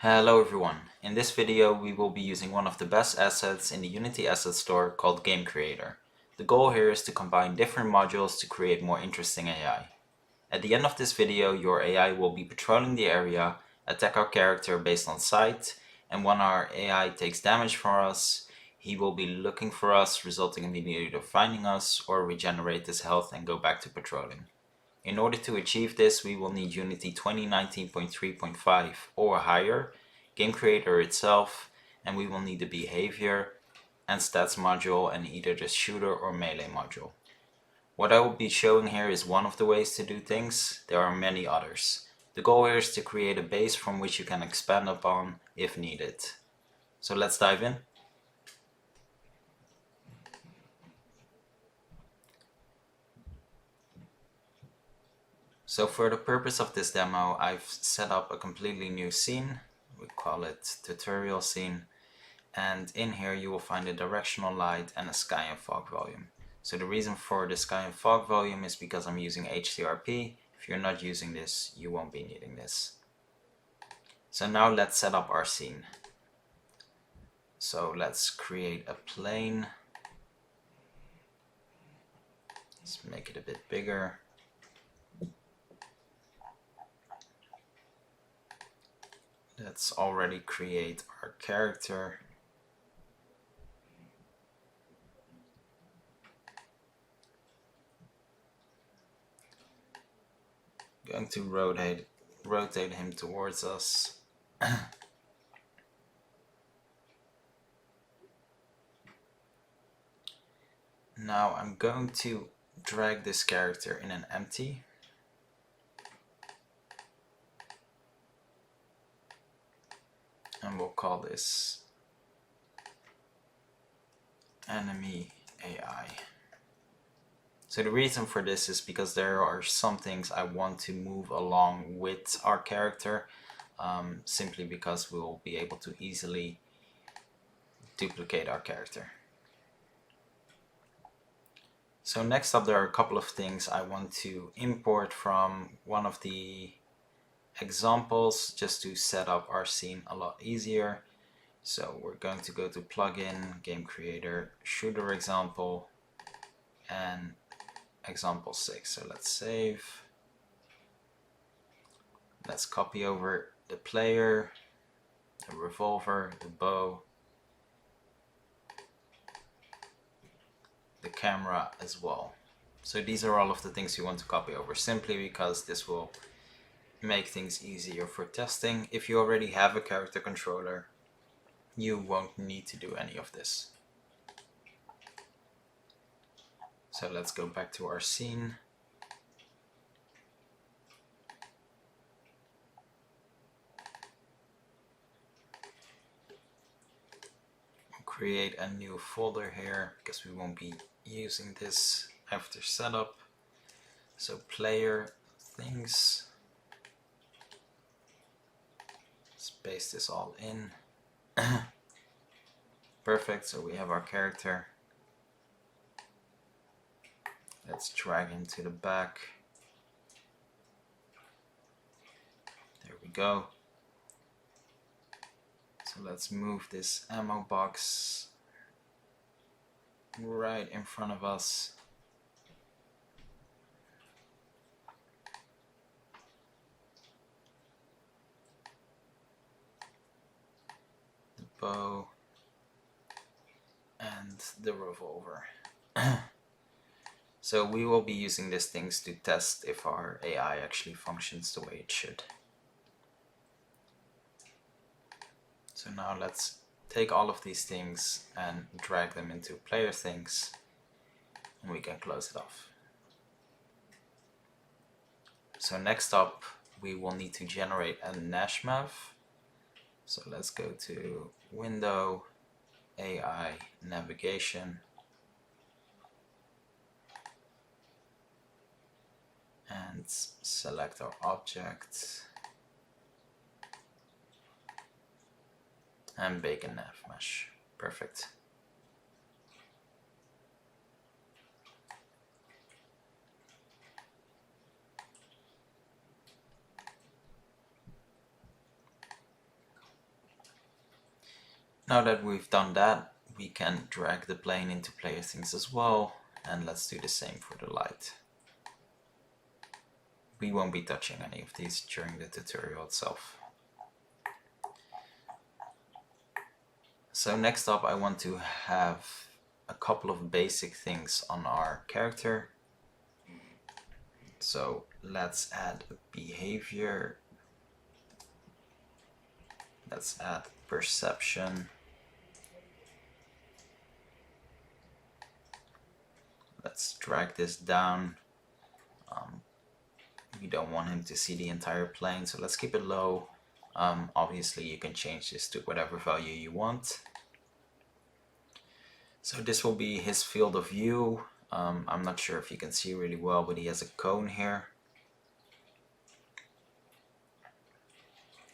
Hello everyone. In this video we will be using one of the best assets in the Unity asset store called Game Creator. The goal here is to combine different modules to create more interesting AI. At the end of this video your AI will be patrolling the area, attack our character based on sight, and when our AI takes damage from us, he will be looking for us, resulting in either finding us or regenerate his health and go back to patrolling. In order to achieve this, we will need Unity 2019.3.5 or higher, Game Creator itself, and we will need the behavior and stats module and either the shooter or melee module. What I will be showing here is one of the ways to do things. There are many others. The goal here is to create a base from which you can expand upon if needed. So let's dive in. So for the purpose of this demo, I've set up a completely new scene. We call it tutorial scene. And in here you will find a directional light and a sky and fog volume. So the reason for the sky and fog volume is because I'm using HDRP. If you're not using this, you won't be needing this. So now let's set up our scene. So let's create a plane. Let's make it a bit bigger. Let's already create our character. Going to rotate him towards us. Now I'm going to drag this character in an empty. And we'll call this enemy AI. So the reason for this is because there are some things I want to move along with our character, simply because we'll be able to easily duplicate our character. So next up there are a couple of things I want to import from one of the examples just to set up our scene a lot easier. So we're going to go to plugin, game creator, shooter example, and example 6. So let's save. Let's copy over the player, the revolver, the bow, the camera as well. So these are all of the things you want to copy over simply because this will make things easier for testing. If you already have a character controller, you won't need to do any of this. So let's go back to our scene. We'll create a new folder here because we won't be using this after setup. So player things. Let's paste this all in. Perfect, so we have our character. Let's drag him to the back. There we go. So let's move this ammo box right in front of us. The bow and the revolver. So we will be using these things to test if our AI actually functions the way it should. So now let's take all of these things and drag them into player things, and we can close it off. So next up we will need to generate a NashMav. So let's go to Window, AI, Navigation, and select our object and bake a nav mesh. Perfect. Now that we've done that, we can drag the plane into player things as well, and let's do the same for the light. We won't be touching any of these during the tutorial itself. So next up, I want to have a couple of basic things on our character. So let's add a behavior. Let's add perception. Let's drag this down. We don't want him to see the entire plane, so let's keep it low. Obviously you can change this to whatever value you want. So this will be his field of view. I'm not sure if you can see really well, but he has a cone here.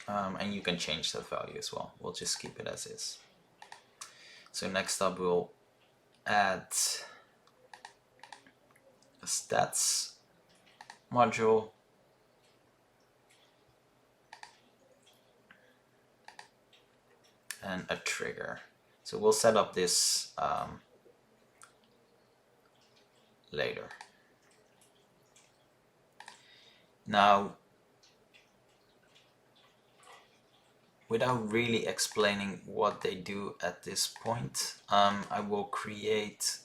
And you can change that value as well. We'll just keep it as is. So next up we'll add a stats module. And a trigger. So we'll set up this later. Now, without really explaining what they do at this point, I will create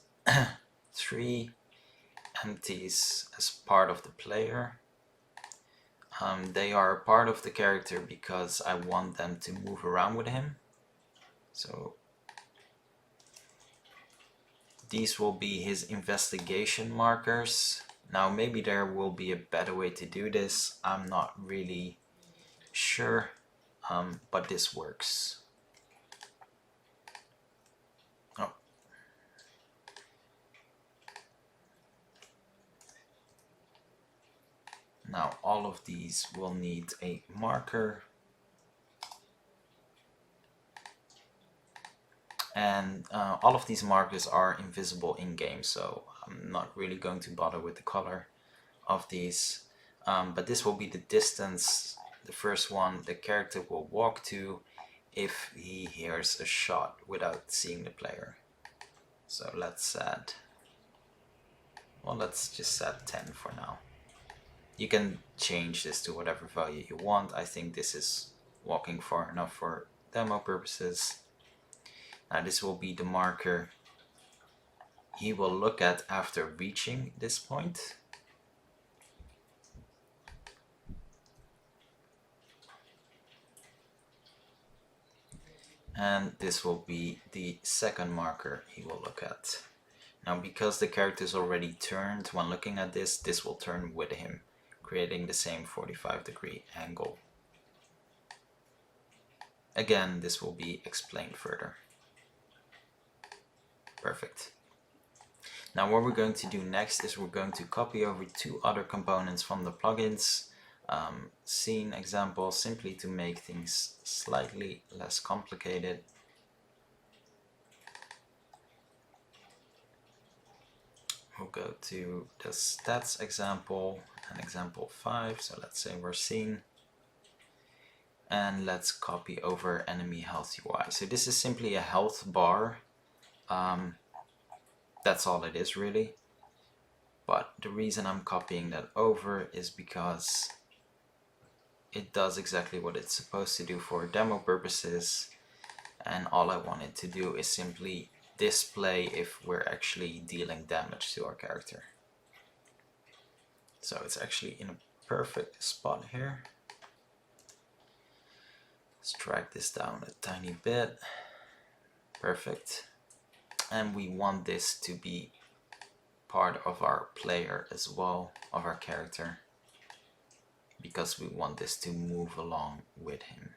3 empties as part of the player. They are a part of the character because I want them to move around with him. So these will be his investigation markers. Now maybe there will be a better way to do this. I'm not really sure, but this works. Oh. Now all of these will need a marker. And all of these markers are invisible in-game, so I'm not really going to bother with the color of these. But this will be the distance, the first one the character will walk to if he hears a shot without seeing the player. So let's add, well, let's just set 10 for now. You can change this to whatever value you want. I think this is walking far enough for demo purposes. Now this will be the marker he will look at after reaching this point. And this will be the second marker he will look at. Now because the character is already turned when looking at this, this will turn with him, creating the same 45-degree angle. Again, this will be explained further. Perfect. Now what we're going to do next is we're going to copy over 2 other components from the plugins. Scene example, simply to make things slightly less complicated. We'll go to the stats example and example 5. So let's say we're scene. And let's copy over enemy health UI. So this is simply a health bar. That's all it is really. But the reason I'm copying that over is because it does exactly what it's supposed to do for demo purposes. And all I want it to do is simply display if we're actually dealing damage to our character. So it's actually in a perfect spot here. Let's drag this down a tiny bit. Perfect. And we want this to be part of our player as well, of our character, because we want this to move along with him.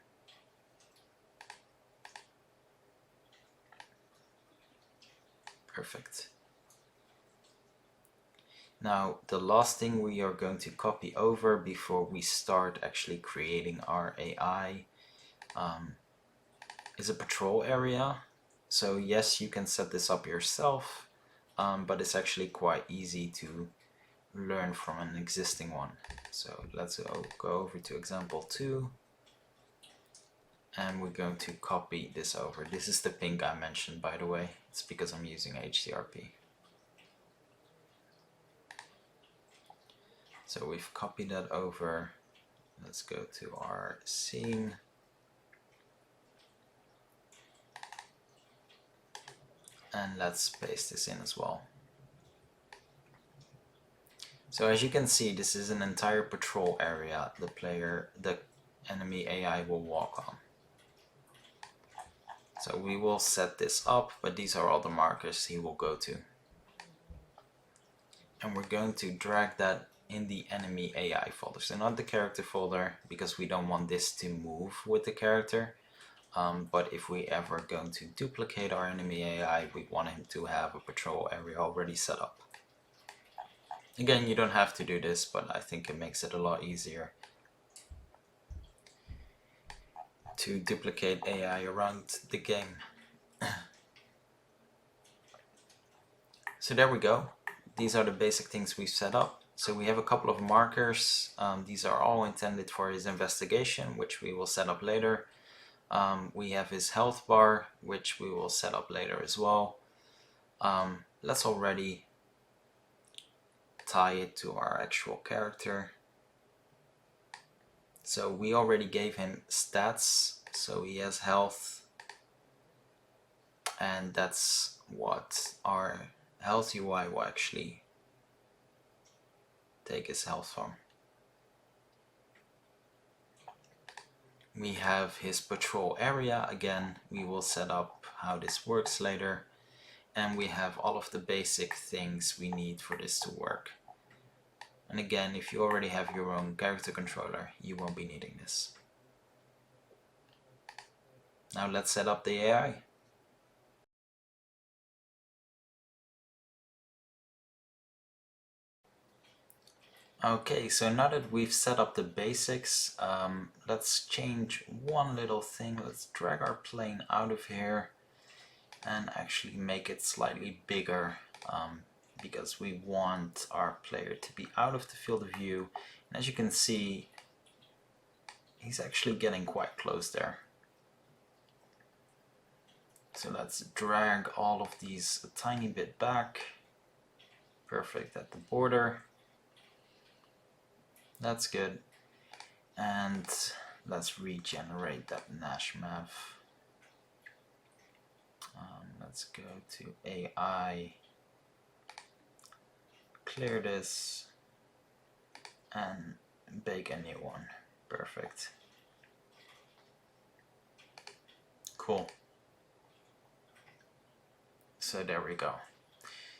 Perfect. Now the last thing we are going to copy over before we start actually creating our AI is a patrol area. So yes, you can set this up yourself, but it's actually quite easy to learn from an existing one. So let's go over to example 2 and we're going to copy this over. This is the ping I mentioned, by the way. It's because I'm using HDRP. So we've copied that over. Let's go to our scene. And let's paste this in as well. So as you can see, this is an entire patrol area the enemy AI will walk on. So we will set this up, but these are all the markers he will go to. And we're going to drag that in the enemy AI folder, so not the character folder, because we don't want this to move with the character. But if we ever going to duplicate our enemy AI, we want him to have a patrol area already set up. Again, you don't have to do this, but I think it makes it a lot easier to duplicate AI around the game. So there we go. These are the basic things we've set up. So we have a couple of markers. These are all intended for his investigation, which we will set up later. We have his health bar, which we will set up later as well. Let's already tie it to our actual character. So we already gave him stats, so he has health, and that's what our health UI will actually take his health from. We have his patrol area. Again, we will set up how this works later. And we have all of the basic things we need for this to work. And again, if you already have your own character controller, you won't be needing this. Now let's set up the AI. Okay, so now that we've set up the basics, let's change one little thing. Let's drag our plane out of here and actually make it slightly bigger, because we want our player to be out of the field of view. And as you can see, he's actually getting quite close there. So let's drag all of these a tiny bit back. Perfect at the border. That's good. And let's regenerate that Nash map. Let's go to AI, clear this, and bake a new one. Perfect. Cool. So there we go.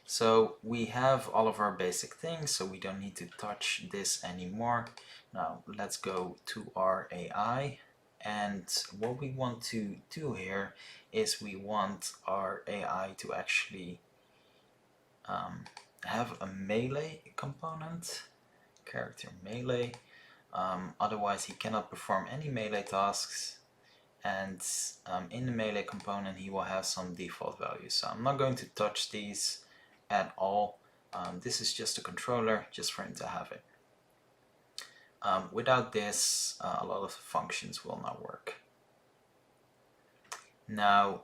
So we have all of our basic things, so we don't need to touch this anymore. Now let's go to our AI, and what we want to do here is we want our AI to actually have a melee component, character melee. Otherwise he cannot perform any melee tasks, and in the melee component he will have some default values. So I'm not going to touch these at all. This is just a controller, just for him to have it. Without this, a lot of the functions will not work. Now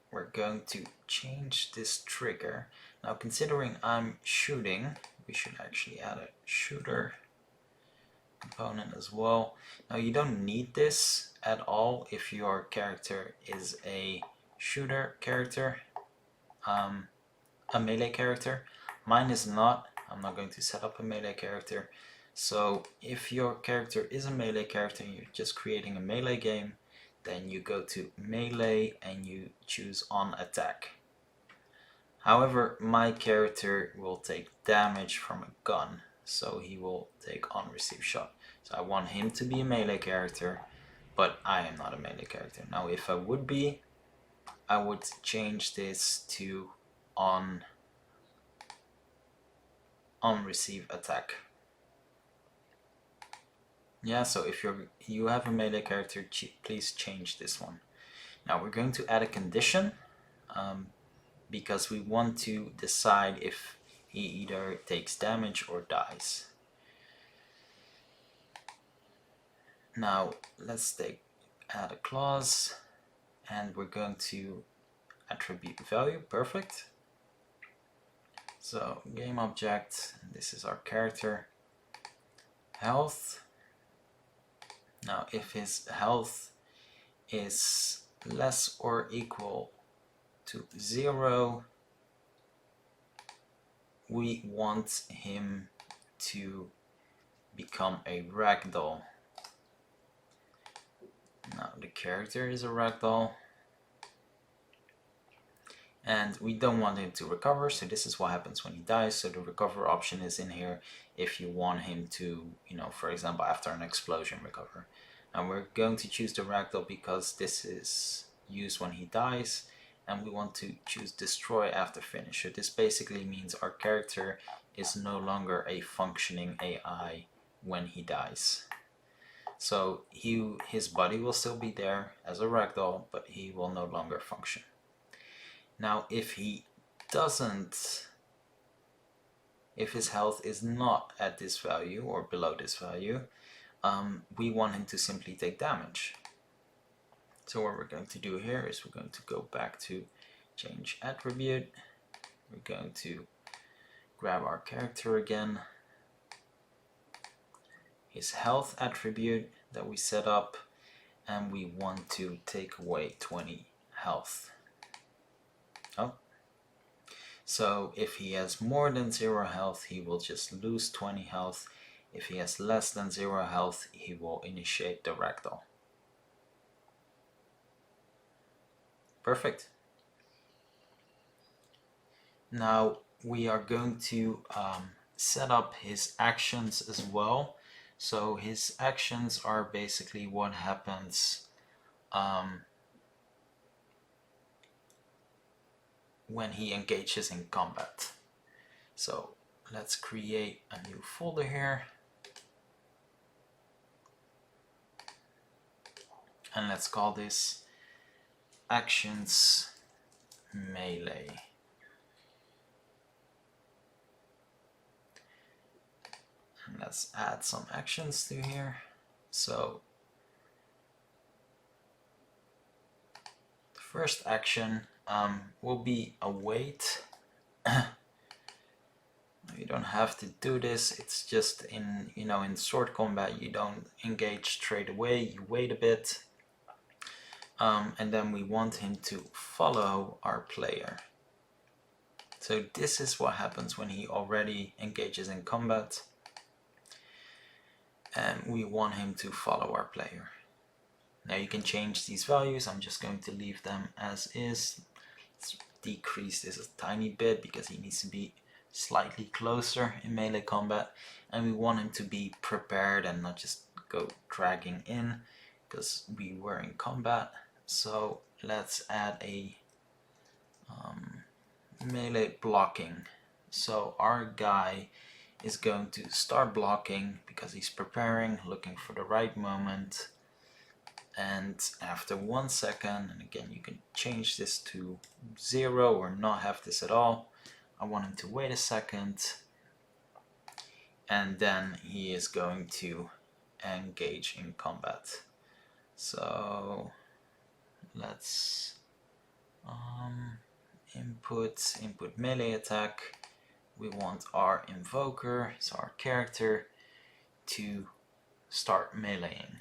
we're going to change this trigger. Now considering I'm shooting, we should actually add a shooter component as well. Now you don't need this at all if your character is a shooter character, a melee character. Mine is not. I'm not going to set up a melee character. So if your character is a melee character and you're just creating a melee game, then you go to melee and you choose on attack. However, my character will take damage from a gun, so he will take on receive shot. So I want him to be a melee character, but I am not a melee character. Now if I would be, I would change this to on receive attack. Yeah, so if you have a melee character, please change this one. Now we're going to add a condition, because we want to decide if he either takes damage or dies. Now let's add a clause, and we're going to attribute value. Perfect. So game object, this is our character, health. Now if his health is less or equal to 0, we want him to become a ragdoll. Now the character is a ragdoll, and we don't want him to recover, so this is what happens when he dies. So the recover option is in here if you want him to, for example, after an explosion recover. And we're going to choose the ragdoll because this is used when he dies, and we want to choose destroy after finish. So this basically means our character is no longer a functioning AI when he dies. So his body will still be there as a ragdoll, but he will no longer function. Now if his health is not at this value or below this value, we want him to simply take damage. So what we're going to do here is we're going to go back to change attribute. We're going to grab our character again, his health attribute that we set up, and we want to take away 20 health. So if he has more than 0 health, he will just lose 20 health. If he has less than 0 health, he will initiate the ragdoll. Perfect. Now we are going to set up his actions as well. So his actions are basically what happens when he engages in combat. So let's create a new folder here, and let's call this actions melee. And let's add some actions to here. So the first action will be a wait. You don't have to do this. It's just in sword combat you don't engage straight away. You wait a bit, and then we want him to follow our player. So this is what happens when he already engages in combat, and we want him to follow our player. Now you can change these values. I'm just going to leave them as is. Let's decrease this a tiny bit because he needs to be slightly closer in melee combat, and we want him to be prepared and not just go dragging in because we were in combat. So let's add a melee blocking. So our guy is going to start blocking because he's preparing, looking for the right moment, and after 1 second, and again you can change this to 0 or not have this at all, I want him to wait a second, and then he is going to engage in combat. So let's input melee attack. We want our invoker, so our character, to start meleeing,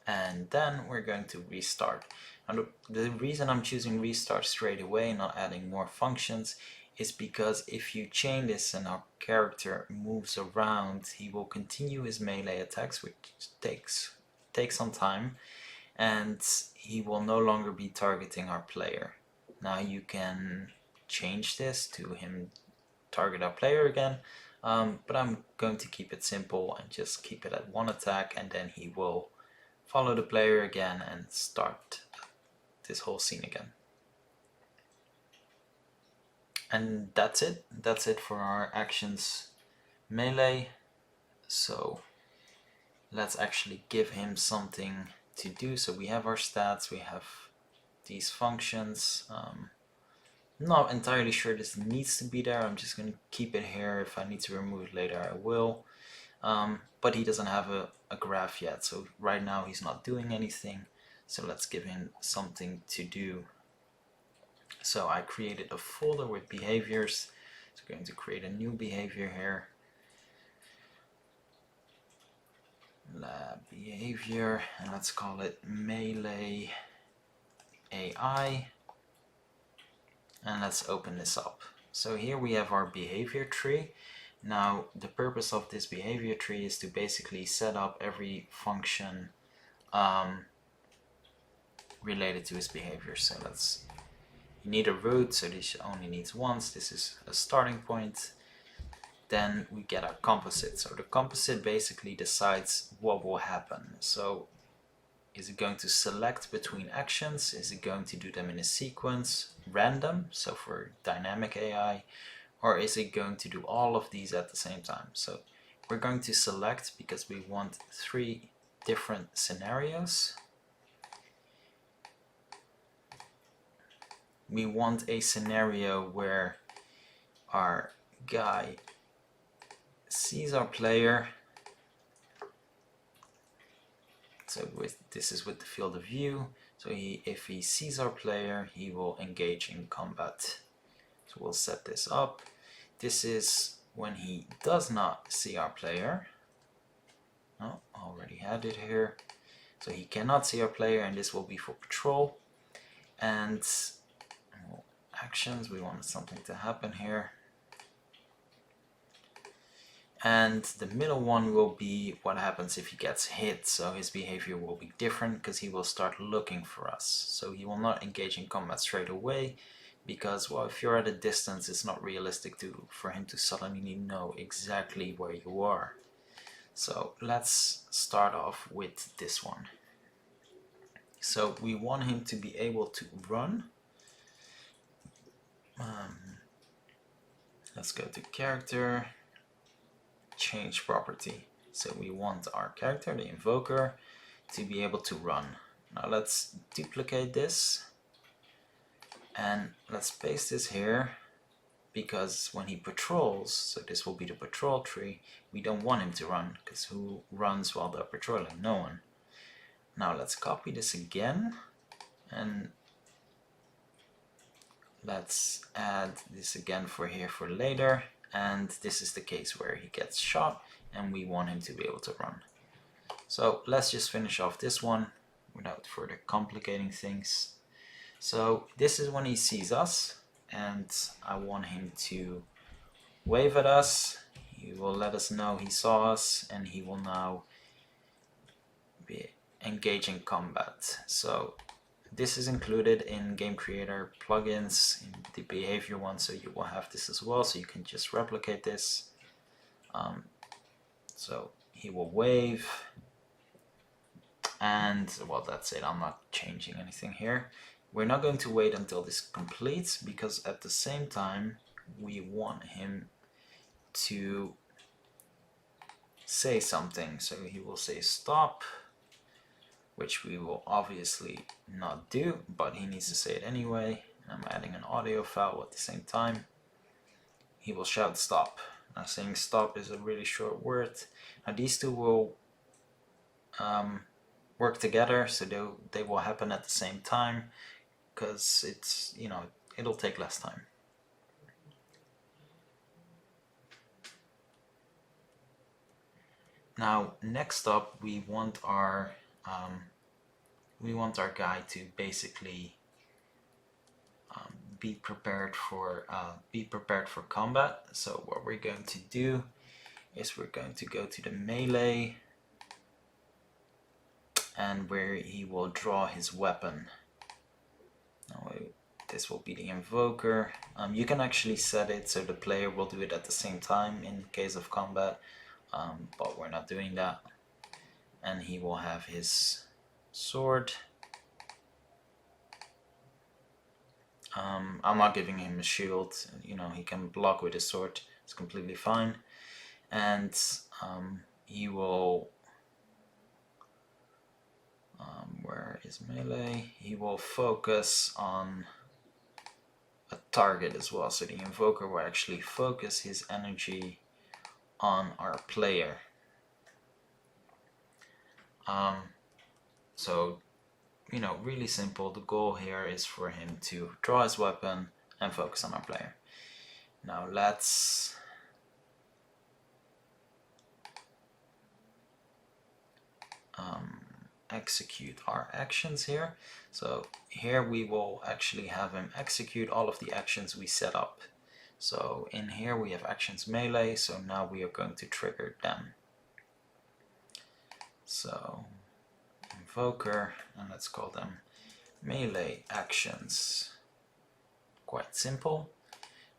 and then we're going to restart. And the reason I'm choosing restart straight away, not adding more functions, is because if you chain this and our character moves around, he will continue his melee attacks, which takes some time, and he will no longer be targeting our player. Now you can change this to him target our player again, but I'm going to keep it simple and just keep it at 1 attack, and then he will follow the player again and start this whole scene again. And that's it. That's it for our actions melee. So let's actually give him something to do. So we have our stats, we have these functions. Not entirely sure this needs to be there. I'm just going to keep it here. If I need to remove it later, I will. but he doesn't have a graph yet, so right now he's not doing anything. So let's give him something to do. So I created a folder with behaviors. So I'm going to create a new behavior here. Lab behavior, and let's call it melee AI. And let's open this up. So here we have our behavior tree. Now the purpose of this behavior tree is to basically set up every function related to his behavior. So you need a root, so this only needs once. This is a starting point. Then we get our composite. So the composite basically decides what will happen. So is it going to select between actions? Is it going to do them in a sequence, random, so for dynamic AI, or is it going to do all of these at the same time? So we're going to select because we want 3 different scenarios. We want a scenario where our guy sees our player. So this is with the field of view. So if he sees our player, he will engage in combat. So we'll set this up. This is when he does not see our player. Oh, already had it here. So he cannot see our player, and this will be for patrol. And actions, we wanted something to happen here. And the middle one will be what happens if he gets hit. So his behavior will be different because he will start looking for us. So he will not engage in combat straight away because, well, if you're at a distance, it's not realistic for him to suddenly know exactly where you are. So let's start off with this one. So we want him to be able to run. Let's go to character, change property. So we want our character, the invoker, to be able to run. Now let's duplicate this and let's paste this here, because when he patrols, so this will be the patrol tree, we don't want him to run, because who runs while they're patrolling? No one. Now let's copy this again and let's add this again for here for later. And this is the case where he gets shot and we want him to be able to run. So let's just finish off this one without further complicating things. So this is when he sees us, and I want him to wave at us. He will let us know he saw us, and he will now be engaging combat. So this is included in Game Creator plugins in the behavior one, so you will have this as well, so you can just replicate this. So he will wave, and well, that's it. I'm not changing anything here. We're not going to wait until this completes, because at the same time we want him to say something. So he will say stop, which we will obviously not do, but he needs to say it anyway. I'm adding an audio file at the same time. He will shout stop. Now saying stop is a really short word. Now these two will work together, so they will happen at the same time, because it's, you know, it'll take less time. Now next up, we want our guy to basically be prepared for combat. So what we're going to do is we're going to go to the melee, and where he will draw his weapon. Now this will be the invoker. You can actually set it so the player will do it at the same time in case of combat, but we're not doing that. And he will have his sword. I'm not giving him a shield, you know, he can block with his sword, it's completely fine. And he will, where is melee? He will focus on a target as well, so the invoker will actually focus his energy on our player. So, you know, really simple. The goal here is for him to draw his weapon and focus on our player. Now let's execute our actions here. So here we will actually have him execute all of the actions we set up. So in here we have actions melee, so now we are going to trigger them. So invoker, and let's call them melee actions. Quite simple.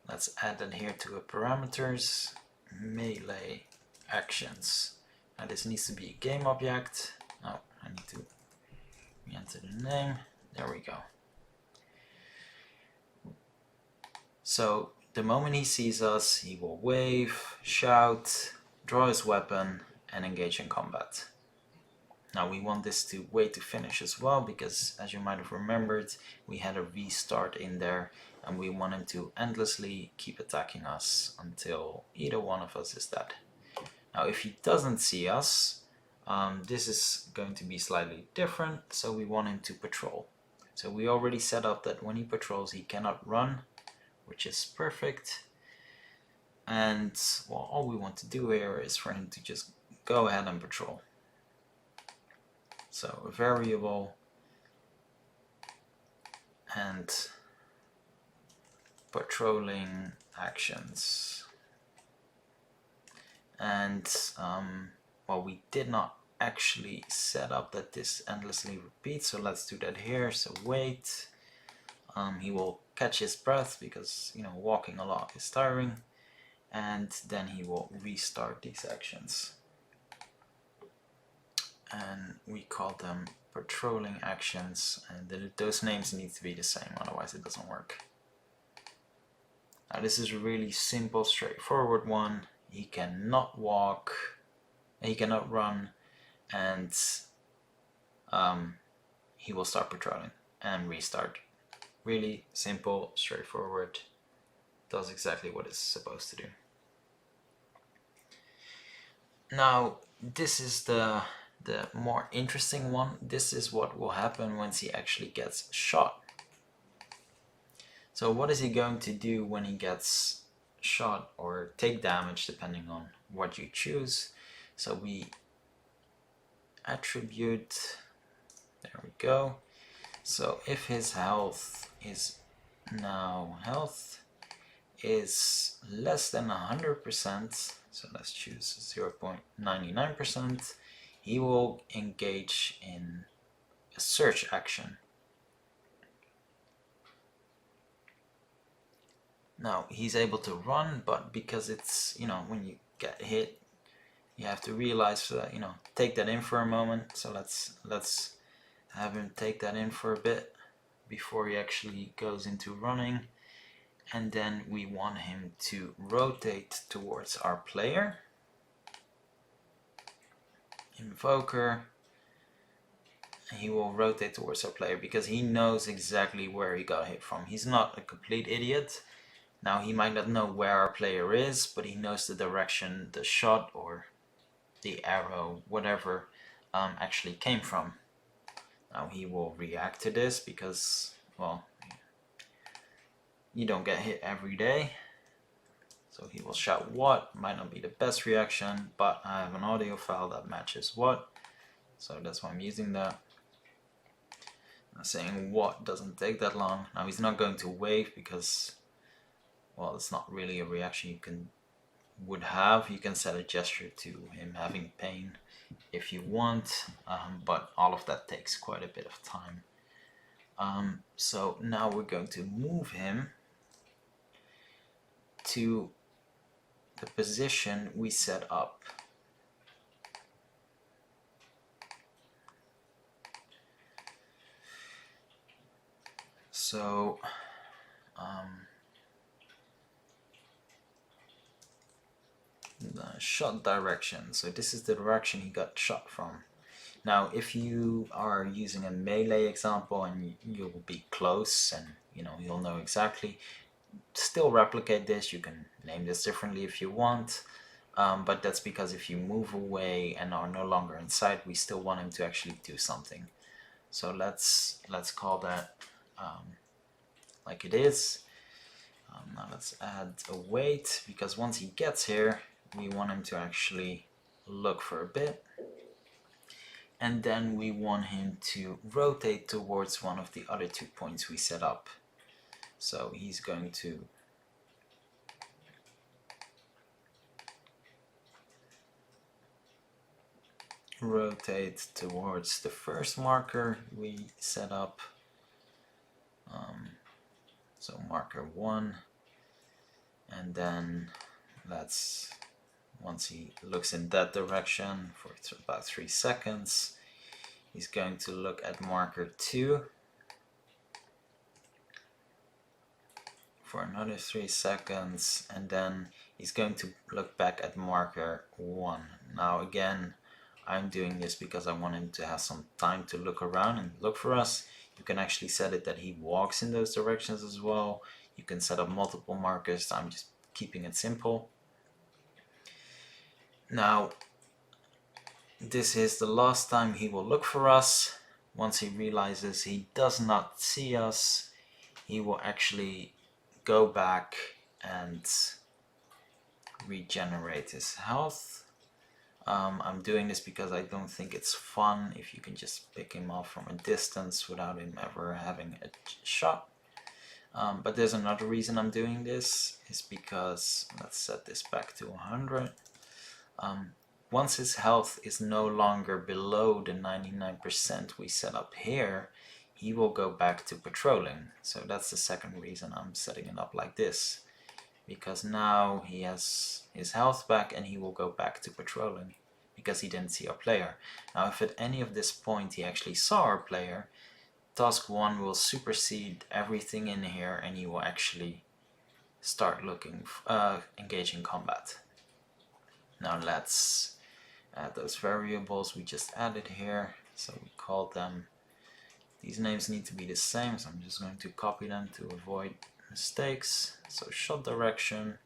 Let's add that here to a parameters, melee actions. Now this needs to be a game object. Oh, I need to re-enter the name. There we go. So the moment he sees us, he will wave, shout, draw his weapon, and engage in combat. Now we want this to wait to finish as well, because as you might have remembered, we had a restart in there, and we want him to endlessly keep attacking us until either one of us is dead. Now if he doesn't see us, this is going to be slightly different, so we want him to patrol. So we already set up that when he patrols he cannot run, which is perfect. And well, all we want to do here is for him to just go ahead and patrol. So a variable and patrolling actions. And well, we did not actually set up that this endlessly repeats, so let's do that here. So wait, he will catch his breath because, you know, walking a lot is tiring, and then he will restart these actions. And we call them patrolling actions, and those names need to be the same, otherwise it doesn't work. Now this is a really simple, straightforward one. He cannot walk, he cannot run, and he will start patrolling and restart. Really simple, straightforward, does exactly what it's supposed to do. Now this is the more interesting one. This is what will happen once he actually gets shot. So what is he going to do when he gets shot or take damage, depending on what you choose? So we attribute, there we go. So if his health is now is less than 100%, so let's choose 0.99%, he will engage in a search action. Now he's able to run, but because it's, you know, when you get hit, you have to realize that, you know, take that in for a moment. So let's have him take that in for a bit before he actually goes into running. And then we want him to rotate towards our player. Invoker. He will rotate towards our player because he knows exactly where he got hit from. He's not a complete idiot. Now he might not know where our player is, but he knows the direction the shot or the arrow, whatever, actually came from. Now he will react to this because, well, you don't get hit every day. So he will shout what, might not be the best reaction, but I have an audio file that matches what, so that's why I'm using that. I'm saying what doesn't take that long. Now he's not going to wave because, well, it's not really a reaction you would have. You can set a gesture to him having pain if you want, but all of that takes quite a bit of time. So now we're going to move him to the position we set up. So the shot direction. So this is the direction he got shot from. Now if you are using a melee example and you'll be close and, you know, you'll know exactly, still replicate this. You can name this differently if you want, but that's because if you move away and are no longer inside, we still want him to actually do something. So let's call that like it is. Now let's add a wait, because once he gets here, we want him to actually look for a bit. And then we want him to rotate towards one of the other 2 points we set up. So he's going to rotate towards the first marker we set up. So marker 1, and then once he looks in that direction for about 3 seconds, he's going to look at marker 2 for another 3 seconds, and then he's going to look back at marker 1. Now again, I'm doing this because I want him to have some time to look around and look for us. You can actually set it that he walks in those directions as well. You can set up multiple markers. I'm just keeping it simple. Now, this is the last time he will look for us. Once he realizes he does not see us, he will actually go back and regenerate his health. I'm doing this because I don't think it's fun if you can just pick him off from a distance without him ever having a shot. But there's another reason I'm doing this, is because, let's set this back to 100. Once his health is no longer below the 99% we set up here, he will go back to patrolling. So that's the second reason I'm setting it up like this, because now he has his health back and he will go back to patrolling because he didn't see our player. Now if at any of this point he actually saw our player, task 1 will supersede everything in here and he will actually start looking, engaging combat. Now let's add those variables we just added here. So we call them, these names need to be the same, so I'm just going to copy them to avoid mistakes. So shot direction,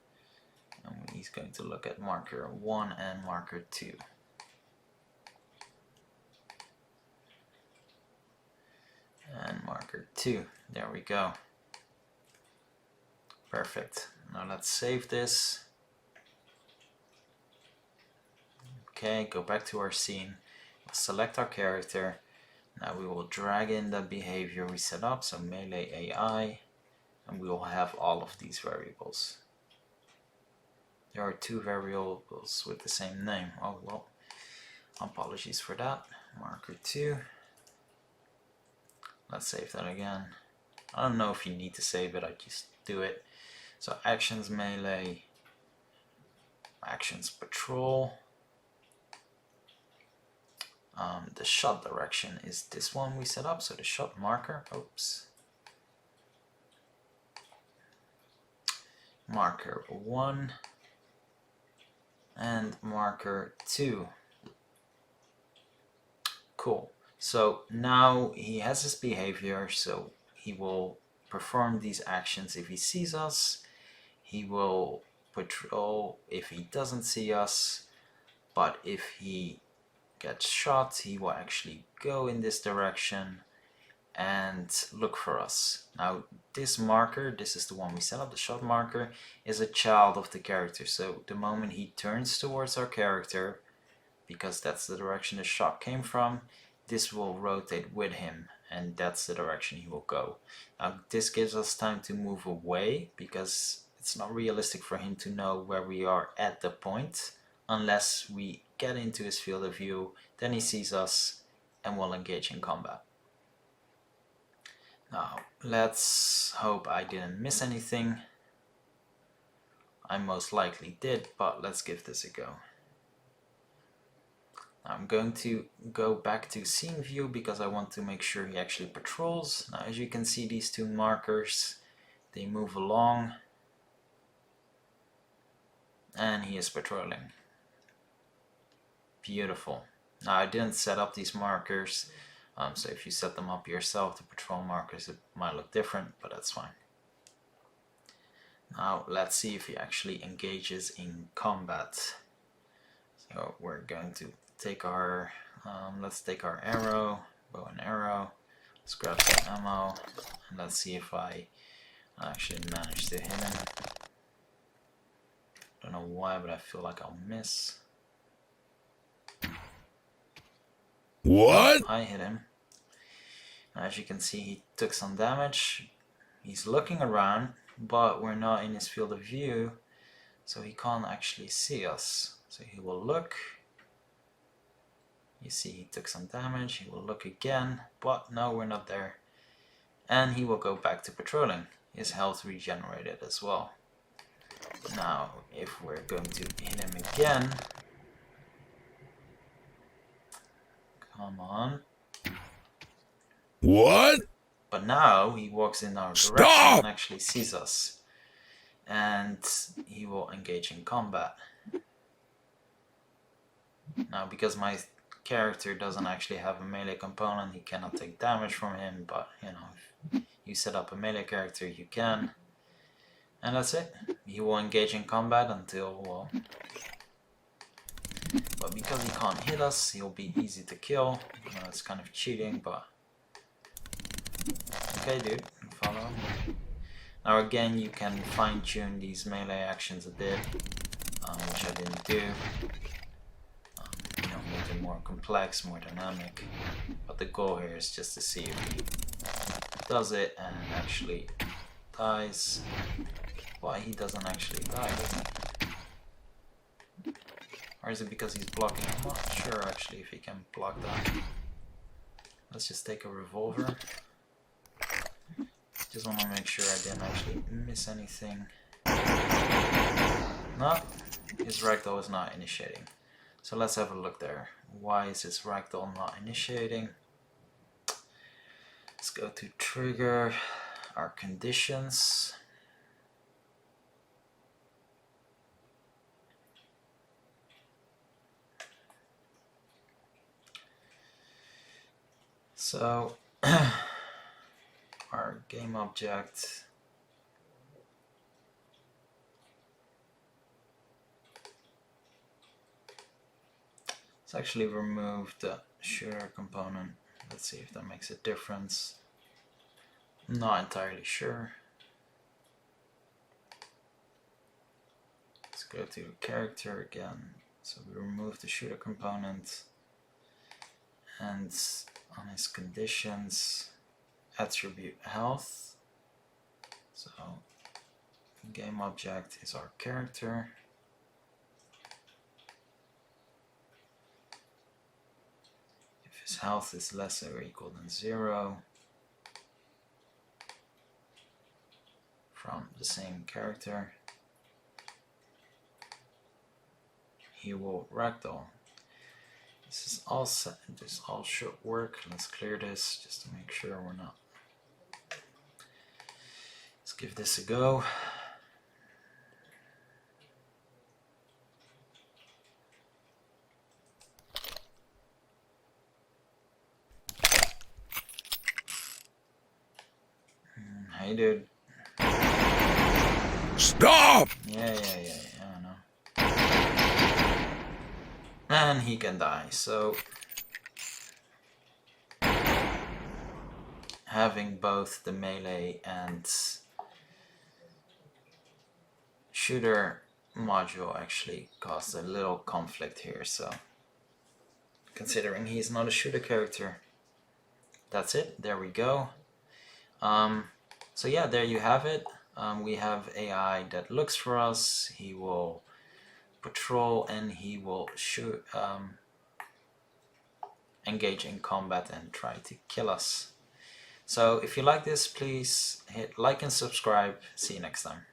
and he's going to look at marker 1 and marker 2. And marker 2, there we go. Perfect. Now let's save this. Okay, go back to our scene. We'll select our character. Now we will drag in the behavior we set up, so melee AI, and we will have all of these variables. There are 2 variables with the same name. Oh well, apologies for that. Marker 2. Let's save that again. I don't know if you need to save it, I just do it. So actions melee, actions patrol. The shot direction is this one we set up, so the shot marker, oops. Marker 1 and marker 2. Cool. So now he has his behavior, so he will perform these actions if he sees us. He will patrol if he doesn't see us, but if he gets shot, he will actually go in this direction and look for us. Now this marker, this is the one we set up, the shot marker, is a child of the character. So the moment he turns towards our character, because that's the direction the shot came from, this will rotate with him and that's the direction he will go. Now this gives us time to move away because it's not realistic for him to know where we are at the point unless we get into his field of view, then he sees us and will engage in combat. Now let's hope I didn't miss anything. I most likely did, but let's give this a go. I'm going to go back to scene view because I want to make sure he actually patrols. Now as you can see, these 2 markers, they move along and he is patrolling. Beautiful. Now I didn't set up these markers, so if you set them up yourself, the patrol markers, it might look different, but that's fine. Now let's see if he actually engages in combat. So we're going to take our, let's take our arrow, bow and arrow. Let's grab some ammo, and let's see if I actually manage to hit him. Don't know why, but I feel like I'll miss. What? I hit him. As you can see, he took some damage. He's looking around, but we're not in his field of view, so he can't actually see us. So he will look. You see he took some damage. He will look again, but no, we're not there. And he will go back to patrolling. His health regenerated as well. Now, if we're going to hit him again, come on. What? But now he walks in our direction Stop! and actually sees us. And he will engage in combat. Now, because my character doesn't actually have a melee component, he cannot take damage from him, but you know, if you set up a melee character, you can. And that's it. He will engage in combat until, well... But because he can't hit us, he'll be easy to kill. You know, it's kind of cheating, but... Okay, dude, follow. Now again, you can fine-tune these melee actions a bit, which I didn't do. You know, make them more complex, more dynamic. But the goal here is just to see if he does it and actually dies. Why he doesn't actually die, does he? Or is it because he's blocking? I'm not sure actually if he can block that. Let's just take a revolver. Just want to make sure I didn't actually miss anything. No, his ragdoll is not initiating. So let's have a look there. Why is his ragdoll not initiating? Let's go to trigger, our conditions. So our game object, let's actually remove the shooter component. Let's see if that makes a difference. Not entirely sure. Let's go to character again. So we remove the shooter component, and on his conditions, attribute health. So game object is our character. If his health is less or equal than 0 from the same character, he will ragdoll. This is all set. This all should work. Let's clear this just to make sure we're not. Let's give this a go. Hey, dude. Stop! Yeah, I know. And he can die, so having both the melee and shooter module actually caused a little conflict here, so considering he's not a shooter character, that's it, there we go. So yeah, there you have it. We have AI that looks for us, he will patrol, and he will shoot, engage in combat and try to kill us. So if you like this, please hit like and subscribe. See you next time.